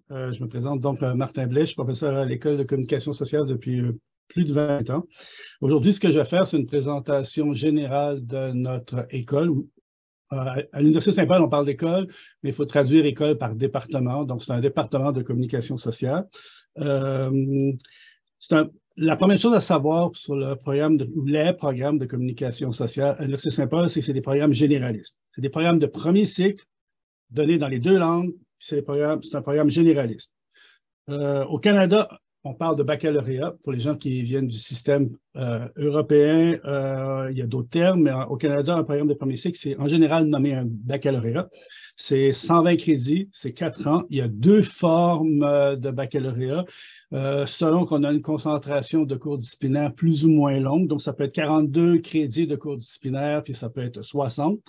Je me présente donc Martin Blais, je suis professeur à l'École de communication sociale depuis plus de 20 ans. Aujourd'hui, ce que je vais faire, c'est une présentation générale de notre école. À l'Université Saint-Paul, on parle d'école, mais il faut traduire école par département. Donc, c'est un département de communication sociale. La première chose à savoir sur le programme les programmes de communication sociale à l'Université Saint-Paul, c'est que c'est des programmes généralistes. C'est des programmes de premier cycle donnés dans les deux langues. C'est un programme généraliste. Au Canada, on parle de baccalauréat pour les gens qui viennent du système européen. Il y a d'autres termes, mais au Canada, un programme de premier cycle, c'est en général nommé un baccalauréat. C'est 120 crédits, c'est 4 ans. Il y a 2 formes de baccalauréat, selon qu'on a une concentration de cours disciplinaires plus ou moins longue. Donc, ça peut être 42 crédits de cours disciplinaires, puis ça peut être 60.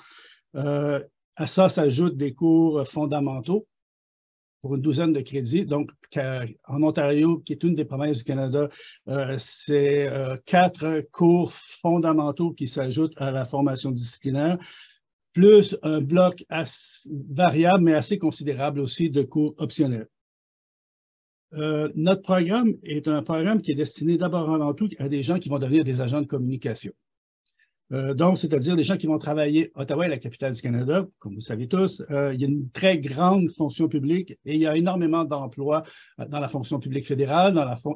À ça s'ajoutent des cours fondamentaux pour une douzaine de crédits. Donc, en Ontario, qui est une des provinces du Canada, c'est 4 cours fondamentaux qui s'ajoutent à la formation disciplinaire, plus un bloc variable, mais assez considérable aussi de cours optionnels. Notre programme est un programme qui est destiné d'abord avant tout à des gens qui vont devenir des agents de communication. Donc, c'est-à-dire des gens qui vont travailler. Ottawa est la capitale du Canada, comme vous le savez tous. Il y a une très grande fonction publique et il y a énormément d'emplois dans la fonction publique fédérale,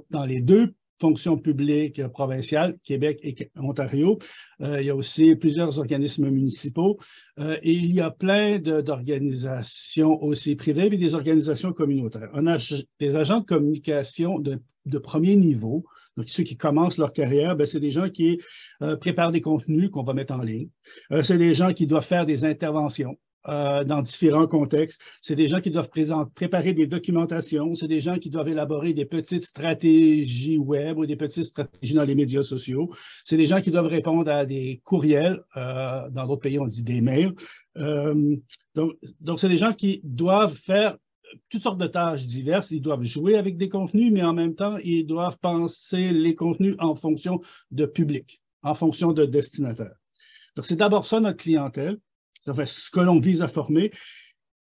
dans les 2 fonctions publiques provinciales, Québec et Ontario. Il y a aussi plusieurs organismes municipaux et il y a plein d'organisations aussi privées et des organisations communautaires. On a des agents de communication de premier niveau. Donc, ceux qui commencent leur carrière, c'est des gens qui préparent des contenus qu'on va mettre en ligne. C'est des gens qui doivent faire des interventions dans différents contextes. C'est des gens qui doivent préparer des documentations. C'est des gens qui doivent élaborer des petites stratégies web ou des petites stratégies dans les médias sociaux. C'est des gens qui doivent répondre à des courriels. Dans d'autres pays, on dit des mails. Donc, c'est des gens qui doivent faire toutes sortes de tâches diverses. Ils doivent jouer avec des contenus, mais en même temps, ils doivent penser les contenus en fonction de public, en fonction de destinataire. Donc, c'est d'abord ça notre clientèle, ce que l'on vise à former.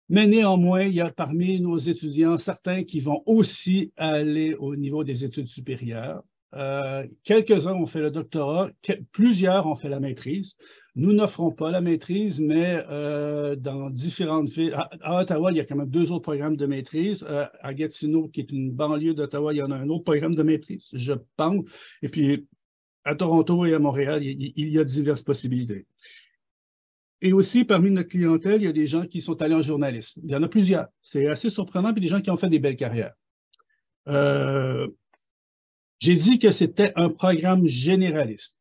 Mais néanmoins, il y a parmi nos étudiants certains qui vont aussi aller au niveau des études supérieures. Quelques-uns ont fait le doctorat, plusieurs ont fait la maîtrise. Nous n'offrons pas la maîtrise, mais dans différentes villes. À Ottawa, il y a quand même 2 autres programmes de maîtrise. À Gatineau, qui est une banlieue d'Ottawa, il y en a un autre programme de maîtrise, je pense. Et puis, à Toronto et à Montréal, il y a diverses possibilités. Et aussi, parmi notre clientèle, il y a des gens qui sont allés en journalisme. Il y en a plusieurs. C'est assez surprenant, puis des gens qui ont fait des belles carrières. J'ai dit que c'était un programme généraliste.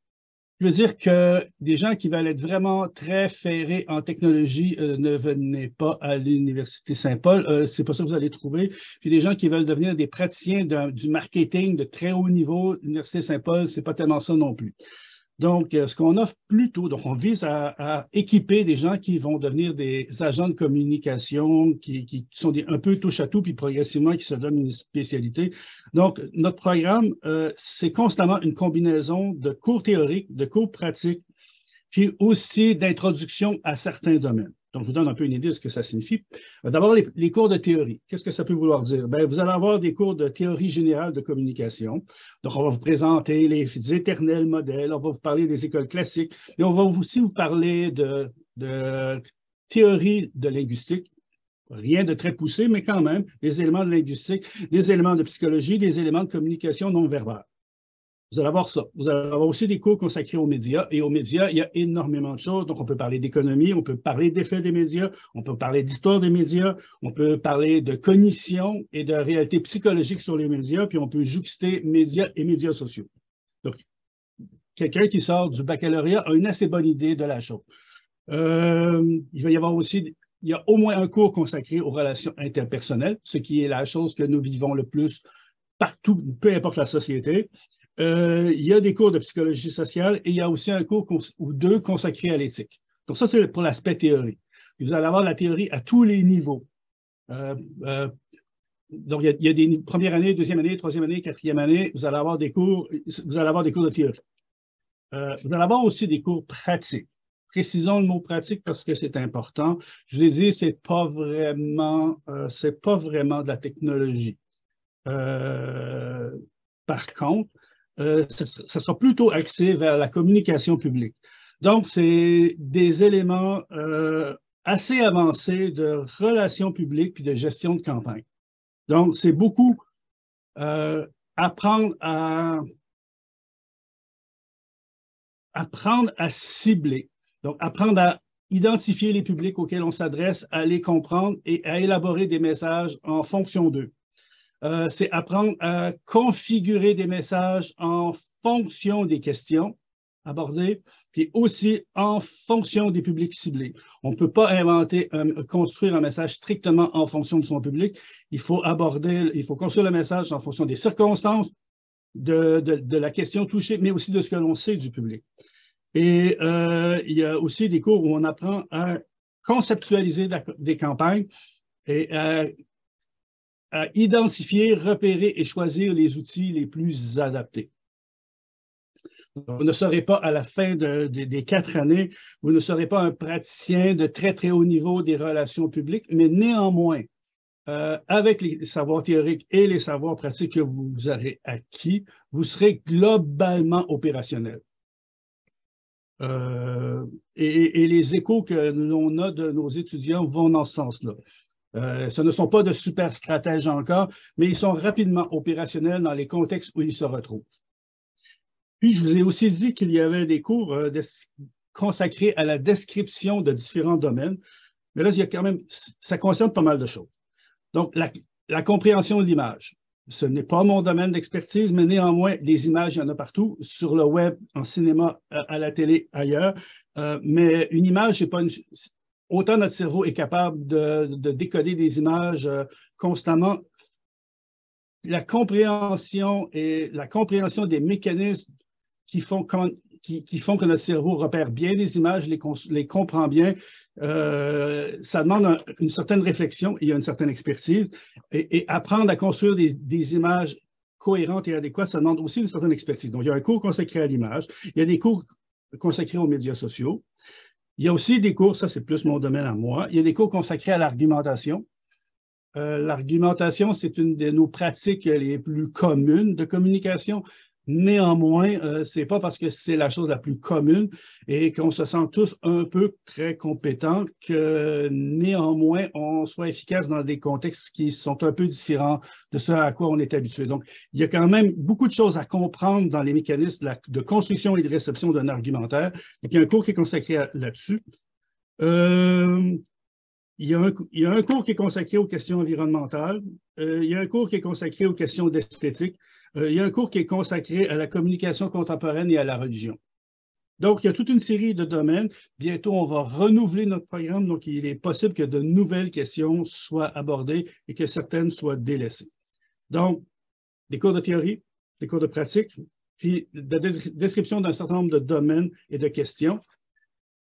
Je veux dire que des gens qui veulent être vraiment très ferrés en technologie ne venaient pas à l'Université Saint-Paul. C'est pas ça que vous allez trouver. Puis des gens qui veulent devenir des praticiens du marketing de très haut niveau, l'Université Saint-Paul, c'est pas tellement ça non plus. Donc, ce qu'on offre plutôt, donc on vise à équiper des gens qui vont devenir des agents de communication, qui sont un peu touche-à-tout, puis progressivement qui se donnent une spécialité. Donc, notre programme, c'est constamment une combinaison de cours théoriques, de cours pratiques, puis aussi d'introduction à certains domaines. Donc, je vous donne un peu une idée de ce que ça signifie. D'abord, les cours de théorie. Qu'est-ce que ça peut vouloir dire? Vous allez avoir des cours de théorie générale de communication. Donc, on va vous présenter les éternels modèles, on va vous parler des écoles classiques, et on va aussi vous parler de théorie de linguistique. Rien de très poussé, mais quand même, des éléments de linguistique, des éléments de psychologie, des éléments de communication non verbale. Vous allez avoir ça. Vous allez avoir aussi des cours consacrés aux médias. Et aux médias, il y a énormément de choses. Donc, on peut parler d'économie, on peut parler d'effets des médias, on peut parler d'histoire des médias, on peut parler de cognition et de réalité psychologique sur les médias, puis on peut jouxter médias et médias sociaux. Donc, quelqu'un qui sort du baccalauréat a une assez bonne idée de la chose. Il va y avoir aussi, il y a au moins un cours consacré aux relations interpersonnelles, ce qui est la chose que nous vivons le plus partout, peu importe la société. Il y a des cours de psychologie sociale et il y a aussi un cours ou 2 consacrés à l'éthique. Donc ça, c'est pour l'aspect théorie. Puis vous allez avoir la théorie à tous les niveaux. Donc, il y a des première année, deuxième année, troisième année, quatrième année, vous allez avoir des cours de théorie. Vous allez avoir aussi des cours pratiques. précisons le mot pratique parce que c'est important. Je vous ai dit, c'est pas vraiment de la technologie. Par contre, ça sera plutôt axé vers la communication publique. Donc, c'est des éléments assez avancés de relations publiques puis de gestion de campagne. Donc, c'est beaucoup apprendre à cibler. Donc, apprendre à identifier les publics auxquels on s'adresse, à les comprendre et à élaborer des messages en fonction d'eux. C'est apprendre à configurer des messages en fonction des questions abordées, puis aussi en fonction des publics ciblés. On ne peut pas construire un message strictement en fonction de son public. Il faut construire le message en fonction des circonstances, de la question touchée, mais aussi de ce que l'on sait du public. Et il y a aussi des cours où on apprend à conceptualiser des campagnes et à identifier, repérer et choisir les outils les plus adaptés. Vous ne serez pas, à la fin des 4 années, vous ne serez pas un praticien de très, très haut niveau des relations publiques, mais néanmoins, avec les savoirs théoriques et les savoirs pratiques que vous aurez acquis, vous serez globalement opérationnel. Et les échos que l'on a de nos étudiants vont dans ce sens-là. Ce ne sont pas de super stratèges encore, mais ils sont rapidement opérationnels dans les contextes où ils se retrouvent. Puis, je vous ai aussi dit qu'il y avait des cours consacrés à la description de différents domaines, mais là, il y a quand même, ça concerne pas mal de choses. Donc, la compréhension de l'image. Ce n'est pas mon domaine d'expertise, mais néanmoins, les images, il y en a partout, sur le web, en cinéma, à la télé, ailleurs. Mais une image, c'est pas autant notre cerveau est capable de décoder des images constamment. La compréhension des mécanismes qui font que notre cerveau repère bien des images, les comprend bien, ça demande une certaine réflexion, il y a une certaine expertise, et apprendre à construire des images cohérentes et adéquates, ça demande aussi une certaine expertise. Donc, il y a un cours consacré à l'image, il y a des cours consacrés aux médias sociaux, il y a aussi des cours, ça c'est plus mon domaine à moi, il y a des cours consacrés à l'argumentation. L'argumentation, c'est une de nos pratiques les plus communes de communication. Néanmoins, ce n'est pas parce que c'est la chose la plus commune et qu'on se sent tous un peu très compétents que néanmoins on soit efficace dans des contextes qui sont un peu différents de ce à quoi on est habitué. Donc, il y a quand même beaucoup de choses à comprendre dans les mécanismes de construction et de réception d'un argumentaire. Donc, il y a un cours qui est consacré là-dessus. Il y a un cours qui est consacré aux questions environnementales. Il y a un cours qui est consacré aux questions d'esthétique. Il y a un cours qui est consacré à la communication contemporaine et à la religion. Donc, il y a toute une série de domaines. Bientôt, on va renouveler notre programme. Donc, il est possible que de nouvelles questions soient abordées et que certaines soient délaissées. Donc, des cours de théorie, des cours de pratique, puis de description d'un certain nombre de domaines et de questions.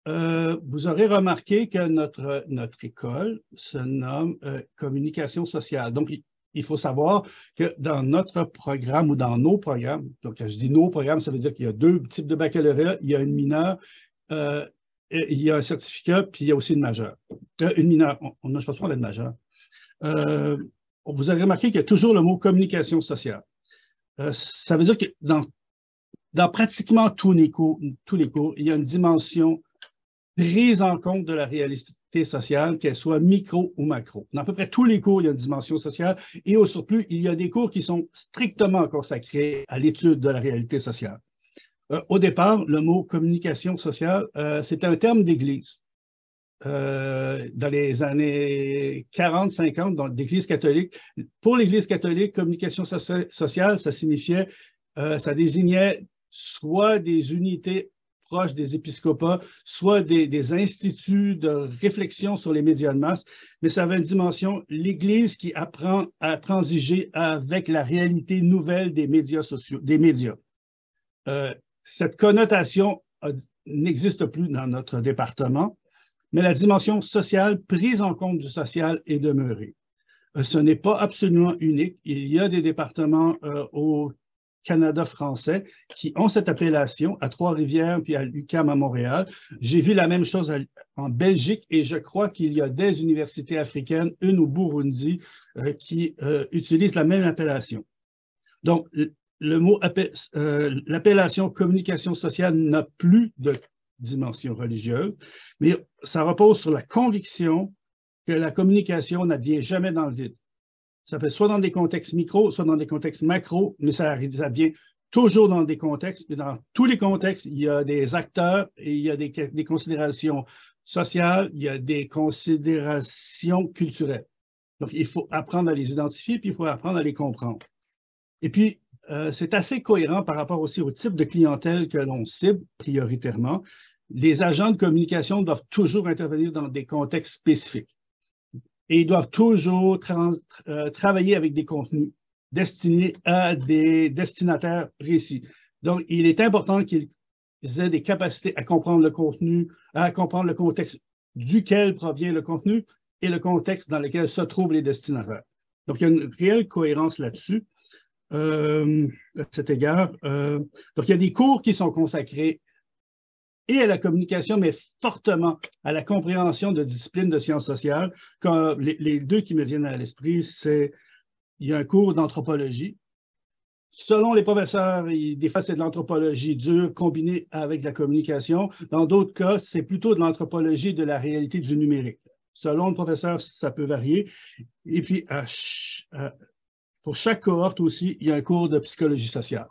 Vous aurez remarqué que notre école se nomme communication sociale. Donc, il faut savoir que dans notre programme ou dans nos programmes, donc quand je dis nos programmes, ça veut dire qu'il y a 2 types de baccalauréat, il y a une mineure, il y a un certificat, puis il y a aussi une majeure. Une mineure, on n'a pas parlé de majeure. Vous avez remarqué qu'il y a toujours le mot communication sociale. Ça veut dire que dans pratiquement tous les cours, il y a une dimension prise en compte de la réalité sociale, qu'elle soit micro ou macro. Dans à peu près tous les cours, il y a une dimension sociale et au surplus, il y a des cours qui sont strictement consacrés à l'étude de la réalité sociale. Au départ, le mot communication sociale, c'est un terme d'Église. Dans les années 40-50, d'Église catholique. Pour l'Église catholique, communication sociale, ça signifiait, ça désignait soit des unités proches des épiscopats, soit des instituts de réflexion sur les médias de masse, mais ça avait une dimension, l'Église qui apprend à transiger avec la réalité nouvelle des médias sociaux, des médias. Cette connotation n'existe plus dans notre département, mais la dimension sociale, prise en compte du social, est demeurée. Ce n'est pas absolument unique. Il y a des départements Canada français qui ont cette appellation à Trois-Rivières puis à l'UQAM à Montréal. J'ai vu la même chose en Belgique et je crois qu'il y a des universités africaines, une au Burundi, qui utilisent la même appellation. Donc, l'appellation communication sociale n'a plus de dimension religieuse, mais ça repose sur la conviction que la communication n'advient jamais dans le vide. Ça peut être soit dans des contextes micro, soit dans des contextes macro, mais ça vient toujours dans des contextes. Et dans tous les contextes, il y a des acteurs et il y a des considérations sociales, il y a des considérations culturelles. Donc, il faut apprendre à les identifier, puis il faut apprendre à les comprendre. Et puis, c'est assez cohérent par rapport aussi au type de clientèle que l'on cible prioritairement. Les agents de communication doivent toujours intervenir dans des contextes spécifiques. Et ils doivent toujours travailler avec des contenus destinés à des destinataires précis. Donc, il est important qu'ils aient des capacités à comprendre le contenu, à comprendre le contexte duquel provient le contenu et le contexte dans lequel se trouvent les destinataires. Donc, il y a une réelle cohérence là-dessus. À cet égard. Donc, il y a des cours qui sont consacrés et à la communication, mais fortement à la compréhension de disciplines de sciences sociales. Comme les deux qui me viennent à l'esprit, il y a un cours d'anthropologie. Selon les professeurs, des fois, c'est de l'anthropologie dure combinée avec de la communication. Dans d'autres cas, c'est plutôt de l'anthropologie de la réalité du numérique. Selon le professeur, ça peut varier. Et puis, pour chaque cohorte aussi, il y a un cours de psychologie sociale.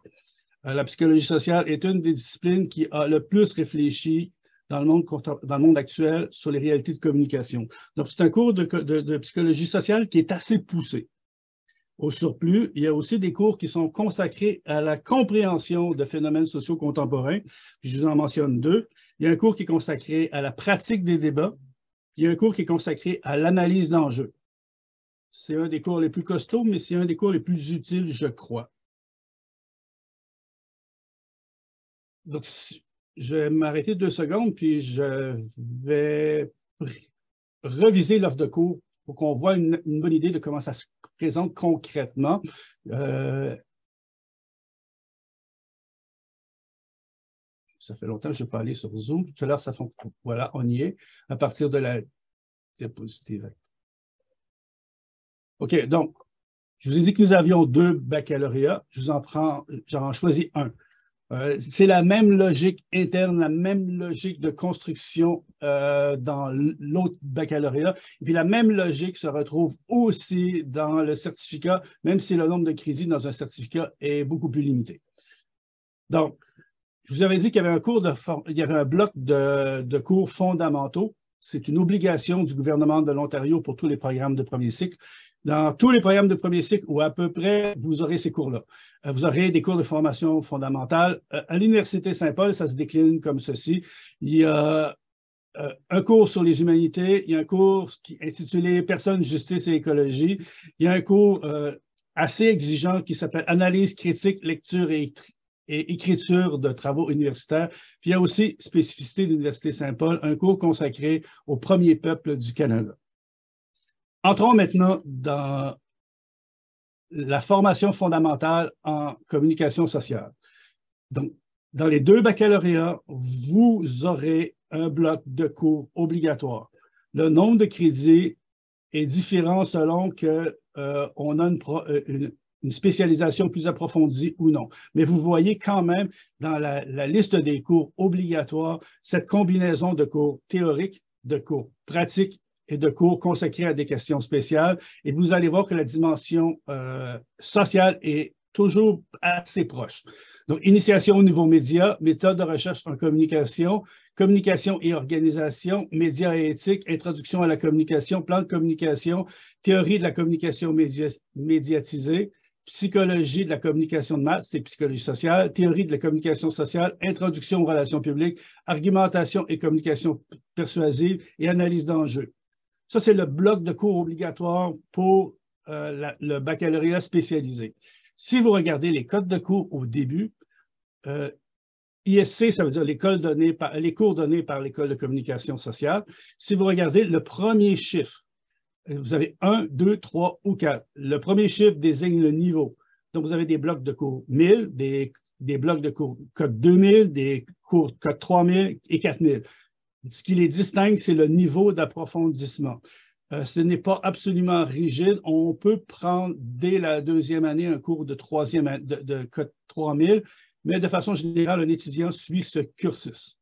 La psychologie sociale est une des disciplines qui a le plus réfléchi dans le monde actuel sur les réalités de communication. Donc, c'est un cours de psychologie sociale qui est assez poussé. Au surplus, il y a aussi des cours qui sont consacrés à la compréhension de phénomènes sociaux contemporains. Puis je vous en mentionne deux. Il y a un cours qui est consacré à la pratique des débats. Il y a un cours qui est consacré à l'analyse d'enjeux. C'est un des cours les plus costauds, mais c'est un des cours les plus utiles, je crois. Donc, je vais m'arrêter 2 secondes, puis je vais reviser l'offre de cours pour qu'on voit une bonne idée de comment ça se présente concrètement. Ça fait longtemps que je n'ai pas allé sur Zoom. Tout à l'heure, ça fonctionne. Voilà, on y est, à partir de la diapositive. OK, donc, je vous ai dit que nous avions 2 baccalauréats. J'en choisis un. C'est la même logique interne, la même logique de construction dans l'autre baccalauréat. Et puis la même logique se retrouve aussi dans le certificat, même si le nombre de crédits dans un certificat est beaucoup plus limité. Donc, je vous avais dit qu'il y avait il y avait un bloc de cours fondamentaux. C'est une obligation du gouvernement de l'Ontario pour tous les programmes de premier cycle. Dans tous les programmes de premier cycle, ou à peu près, vous aurez ces cours-là. Vous aurez des cours de formation fondamentale. À l'Université Saint-Paul, ça se décline comme ceci. Il y a un cours sur les humanités, il y a un cours intitulé Personnes, justice et écologie. Il y a un cours assez exigeant qui s'appelle Analyse critique, lecture et écriture de travaux universitaires. Puis il y a aussi, spécificité de l'Université Saint-Paul, un cours consacré au premier peuple du Canada. Entrons maintenant dans la formation fondamentale en communication sociale. Donc, dans les 2 baccalauréats, vous aurez un bloc de cours obligatoire. Le nombre de crédits est différent selon qu'on a une spécialisation plus approfondie ou non. Mais vous voyez quand même dans la liste des cours obligatoires cette combinaison de cours théoriques, de cours pratiques et de cours consacrés à des questions spéciales. Et vous allez voir que la dimension sociale est toujours assez proche. Donc, initiation au niveau média, méthode de recherche en communication, communication et organisation, médias et éthique, introduction à la communication, plan de communication, théorie de la communication médiatisée, psychologie de la communication de masse, c'est psychologie sociale, théorie de la communication sociale, introduction aux relations publiques, argumentation et communication persuasive et analyse d'enjeux. Ça, c'est le bloc de cours obligatoire pour le baccalauréat spécialisé. Si vous regardez les codes de cours au début, ISC, ça veut dire les cours donnés par l'École de communication sociale. Si vous regardez le premier chiffre, vous avez 1, 2, 3 ou 4. Le premier chiffre désigne le niveau. Donc, vous avez des blocs de cours 1000, des blocs de cours code 2000, des cours code 3000 et 4000. Ce qui les distingue, c'est le niveau d'approfondissement. Ce n'est pas absolument rigide. On peut prendre dès la deuxième année un cours de code 3000, mais de façon générale, un étudiant suit ce cursus.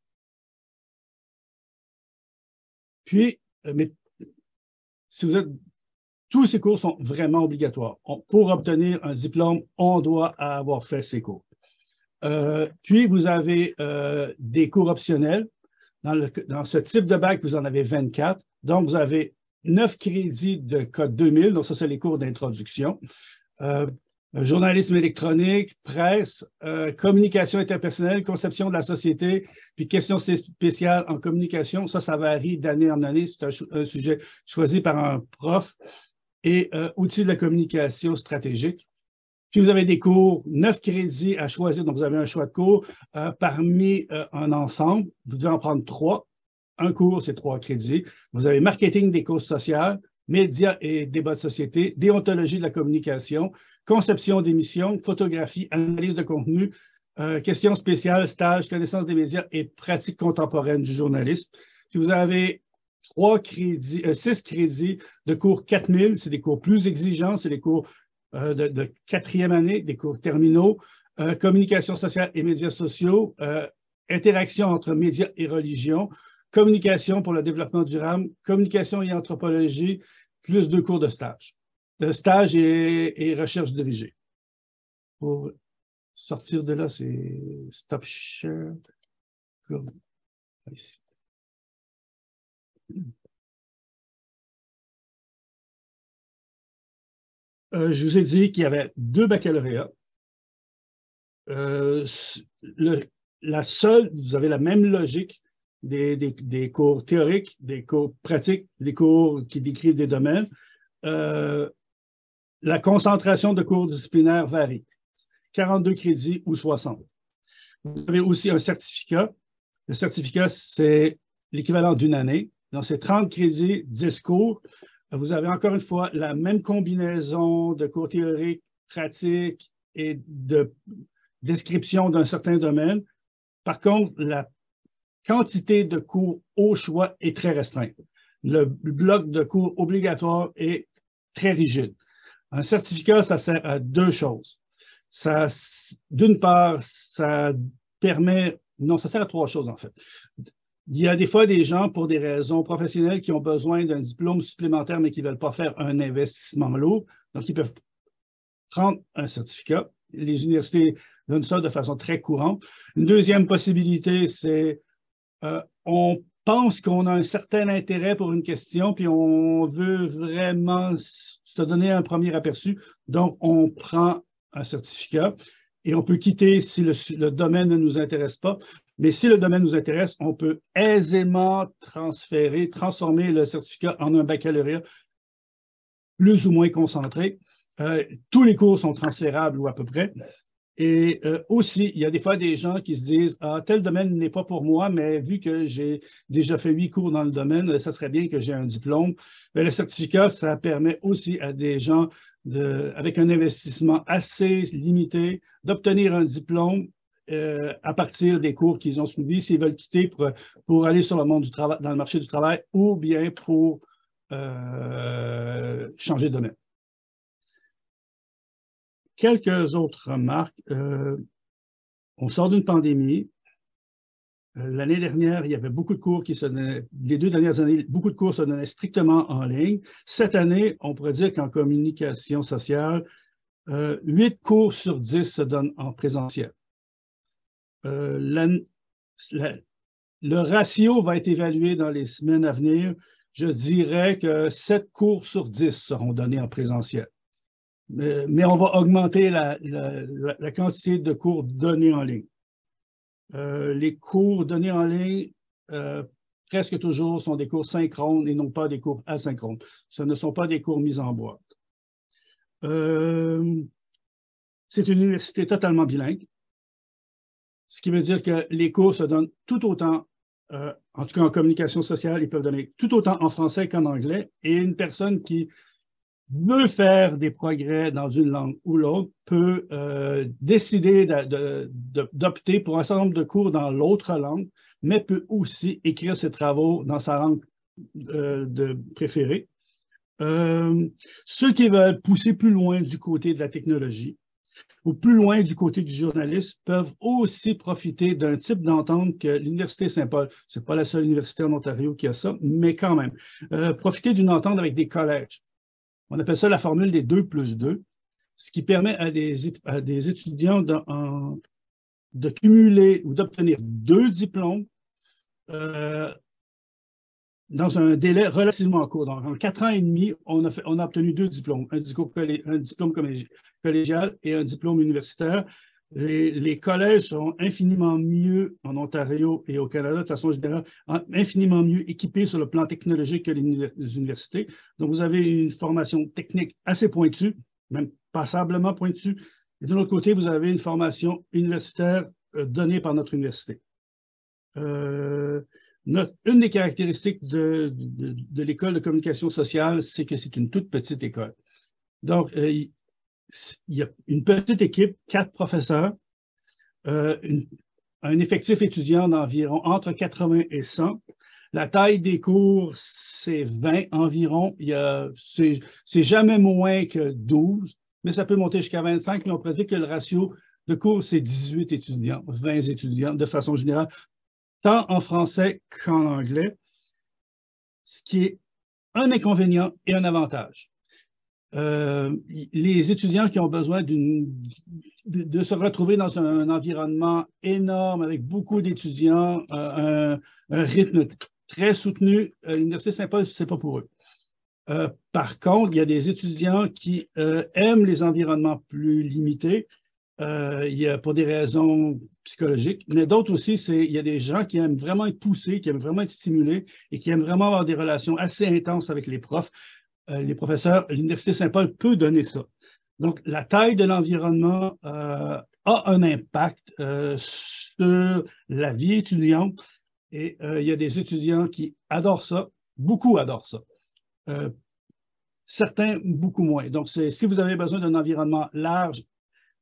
Puis, mais si vous êtes, tous ces cours sont vraiment obligatoires. Pour obtenir un diplôme, on doit avoir fait ces cours. Puis, vous avez des cours optionnels. Dans ce type de bac, vous en avez 24. Donc, vous avez 9 crédits de code 2000. Donc, ça, c'est les cours d'introduction. Journalisme électronique, presse, communication interpersonnelle, conception de la société, puis questions spéciales en communication. Ça varie d'année en année. C'est un sujet choisi par un prof. Et outils de la communication stratégique. Puis vous avez des cours, 9 crédits à choisir, donc vous avez un choix de cours parmi un ensemble. Vous devez en prendre 3. Un cours, c'est 3 crédits. Vous avez marketing des causes sociales, médias et débats de société, déontologie de la communication, conception d'émissions, photographie, analyse de contenu, questions spéciales, stages, connaissance des médias et pratiques contemporaines du journalisme. Puis vous avez 6 crédits de cours 4000, c'est des cours plus exigeants, c'est des cours de 4e année, des cours terminaux, communication sociale et médias sociaux, interaction entre médias et religion, communication pour le développement durable, communication et anthropologie, plus 2 cours de stage. De stage et recherche dirigée. Pour sortir de là, c'est stop share. Ici. Je vous ai dit qu'il y avait 2 baccalauréats. La seule, vous avez la même logique des cours théoriques, des cours pratiques, des cours qui décrivent des domaines. La concentration de cours disciplinaires varie. 42 crédits ou 60. Vous avez aussi un certificat. Le certificat, c'est l'équivalent d'une année. Donc, c'est 30 crédits, 10 cours. Vous avez encore une fois la même combinaison de cours théoriques, pratiques et de description d'un certain domaine. Par contre, la quantité de cours au choix est très restreinte. Le bloc de cours obligatoire est très rigide. Un certificat, ça sert à 2 choses. D'une part, ça permet... Non, ça sert à 3 choses, en fait. Il y a des fois des gens, pour des raisons professionnelles, qui ont besoin d'un diplôme supplémentaire, mais qui ne veulent pas faire un investissement lourd. Donc, ils peuvent prendre un certificat. Les universités donnent ça de façon très courante. Une deuxième possibilité, c'est on pense qu'on a un certain intérêt pour une question, puis on veut vraiment se donner un premier aperçu. Donc, on prend un certificat et on peut quitter si le domaine ne nous intéresse pas. Mais si le domaine nous intéresse, on peut aisément transformer le certificat en un baccalauréat plus ou moins concentré. Tous les cours sont transférables ou à peu près. Et aussi, il y a des fois des gens qui se disent « Ah, tel domaine n'est pas pour moi, mais vu que j'ai déjà fait 8 cours dans le domaine, ça serait bien que j'ai un diplôme. » Mais le certificat, ça permet aussi à des gens, avec un investissement assez limité, d'obtenir un diplôme à partir des cours qu'ils ont suivis, s'ils veulent quitter pour aller sur le monde du travail, dans le marché du travail, ou bien pour changer de domaine. Quelques autres remarques. On sort d'une pandémie. L'année dernière, il y avait beaucoup de cours qui se donnaient, les 2 dernières années, beaucoup de cours se donnaient strictement en ligne. Cette année, on pourrait dire qu'en communication sociale, 8 cours sur 10 se donnent en présentiel. Le ratio va être évalué dans les semaines à venir. Je dirais que 7 cours sur 10 seront donnés en présentiel. Mais on va augmenter la quantité de cours donnés en ligne. Les cours donnés en ligne, presque toujours, sont des cours synchrones et non pas des cours asynchrones. Ce ne sont pas des cours mis en boîte. C'est une université totalement bilingue, ce qui veut dire que les cours se donnent tout autant, en tout cas en communication sociale, ils peuvent donner tout autant en français qu'en anglais, et une personne qui veut faire des progrès dans une langue ou l'autre peut décider d'opter pour un certain nombre de cours dans l'autre langue, mais peut aussi écrire ses travaux dans sa langue préférée. Ceux qui veulent pousser plus loin du côté de la technologie ou plus loin du côté du journalisme peuvent aussi profiter d'un type d'entente que l'Université Saint-Paul, ce n'est pas la seule université en Ontario qui a ça, mais quand même, profiter d'une entente avec des collèges. On appelle ça la formule des 2+2, ce qui permet à des étudiants de cumuler ou d'obtenir 2 diplômes dans un délai relativement court. Donc, en 4 ans et demi, on a obtenu 2 diplômes, un diplôme collégial et un diplôme universitaire. Les collèges sont infiniment mieux en Ontario et au Canada, de façon générale, infiniment mieux équipés sur le plan technologique que les universités. Donc, vous avez une formation technique assez pointue, même passablement pointue. Et de l'autre côté, vous avez une formation universitaire donnée par notre université. Une des caractéristiques de l'école de communication sociale, c'est que c'est une toute petite école. Donc, il y a une petite équipe, 4 professeurs, un effectif étudiant d'environ entre 80 et 100. La taille des cours, c'est 20 environ. C'est jamais moins que 12, mais ça peut monter jusqu'à 25. Mais on prédit que le ratio de cours, c'est 18 étudiants, 20 étudiants de façon générale, tant en français qu'en anglais, ce qui est un inconvénient et un avantage. Les étudiants qui ont besoin de se retrouver dans un environnement énorme avec beaucoup d'étudiants, un rythme très soutenu, l'Université Saint-Paul, ce n'est pas pour eux. Par contre, il y a des étudiants qui aiment les environnements plus limités, il y a pour des raisons psychologiques, mais d'autres aussi, il y a des gens qui aiment vraiment être poussés, qui aiment vraiment être stimulés et qui aiment vraiment avoir des relations assez intenses avec les profs. Les professeurs, l'Université Saint-Paul peut donner ça. Donc, la taille de l'environnement a un impact sur la vie étudiante et il y a des étudiants qui adorent ça, beaucoup adorent ça. Certains, beaucoup moins. Donc, si vous avez besoin d'un environnement large,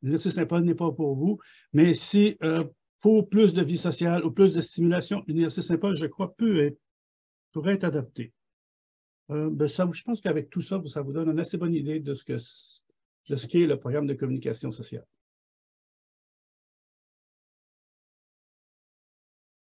l'Université Saint-Paul n'est pas pour vous, mais si pour plus de vie sociale ou plus de stimulation, l'Université Saint-Paul, je crois, pourrait être adaptée. Je pense qu'avec tout ça, ça vous donne une assez bonne idée de ce qu'est le programme de communication sociale.